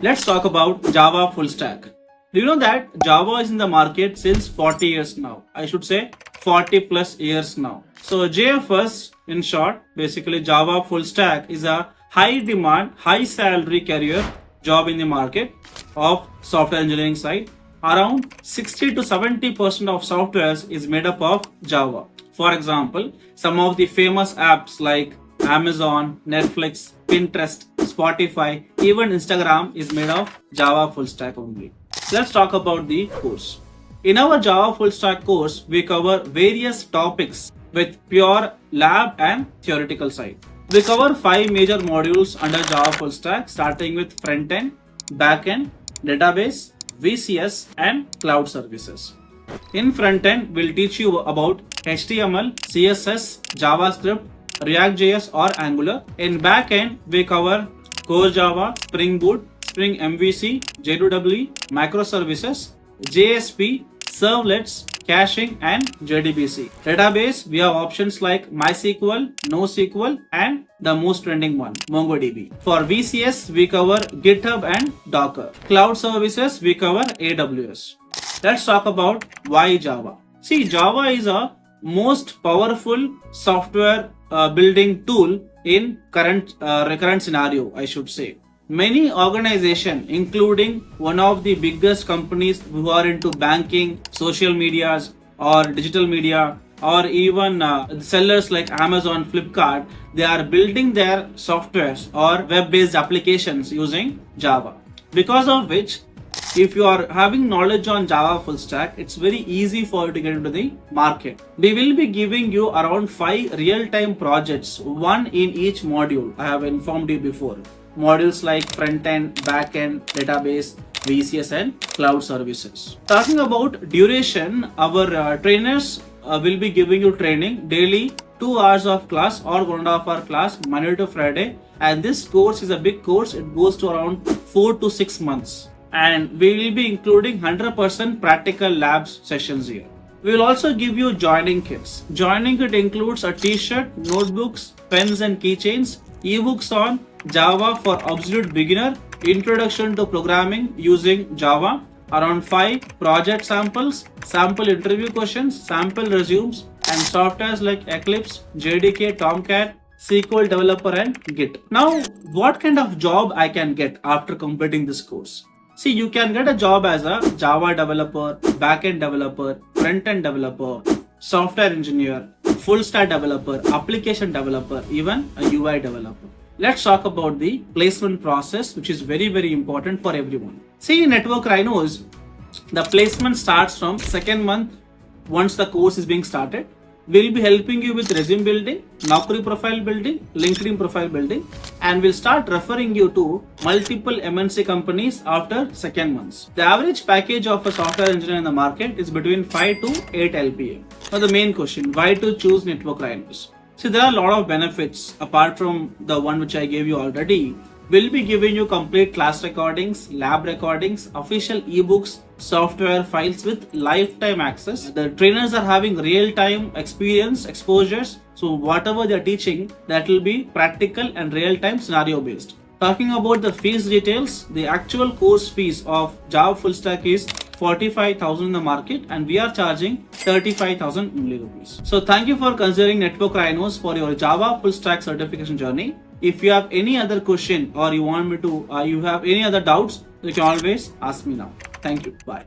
Let's talk about Java full stack. Do you know that Java is in the market since 40 years now? I should say 40 plus years now. So JFS in short, basically Java full stack is a high demand, high salary career job in the market of software engineering side. Around 60 to 70% of softwares is made up of Java. For example, some of the famous apps like Amazon, Netflix, Pinterest, Spotify, even Instagram is made of Java full stack only. Let's talk about the course. In our Java full stack course, we cover various topics with pure lab and theoretical side. We cover 5 major modules under Java full stack, starting with front-end, back-end, database, VCS and cloud services. In front-end, we'll teach you about HTML, CSS, JavaScript, React.js or Angular. In back-end, we cover Core Java, Spring Boot, Spring MVC, J2EE, microservices, JSP, servlets, caching and JDBC. Database, we have options like MySQL, NoSQL and the most trending one, MongoDB. For VCS, we cover GitHub and Docker. Cloud services, we cover AWS. Let's talk about why Java. See, Java is a most powerful software building tool in current scenario, I should say. Many organizations, including one of the biggest companies who are into banking, social medias or digital media, or even sellers like Amazon, Flipkart, they are building their softwares or web-based applications using Java. Because of which, if you are having knowledge on Java full stack, it's very easy for you to get into the market. We will be giving you around 5 real-time projects, one in each module. I have informed you before. Modules like front-end, back-end, database, VCS and cloud services. Talking about duration, our trainers will be giving you training daily, 2 hours of class or 1.5 hour class, Monday to Friday. And this course is a big course. It goes to around 4 to 6 months. And we will be including 100% practical labs sessions here. We will also give you joining kits. Joining kit includes a t-shirt, notebooks, pens and keychains, ebooks on Java for absolute beginner, introduction to programming using Java, around 5 project samples, sample interview questions, sample resumes, and softwares like Eclipse, JDK, Tomcat, SQL Developer and Git. Now, what kind of job I can get after completing this course? See, you can get a job as a Java developer, backend developer, front-end developer, software engineer, full stack developer, application developer, even a UI developer. Let's talk about the placement process, which is very, very important for everyone. See, in Network Rhinos, the placement starts from second month once the course is being started. We'll be helping you with resume building, Naukri profile building, LinkedIn profile building, and we'll start referring you to multiple MNC companies after second months. The average package of a software engineer in the market is between 5 to 8 LPA. Now the main question, why to choose Network Rhinos? See, there are a lot of benefits apart from the one which I gave you already. We'll be giving you complete class recordings, lab recordings, official ebooks, software files with lifetime access. The trainers are having real-time experience, exposures. So whatever they are teaching, that will be practical and real-time scenario based. Talking about the fees details, the actual course fees of Java full stack is 45,000 in the market and we are charging 35,000 only rupees. So thank you for considering Network Rhinos for your Java full stack certification journey. If you have any other question or you want me to, you have any other doubts, you can always ask me now. Thank you. Bye.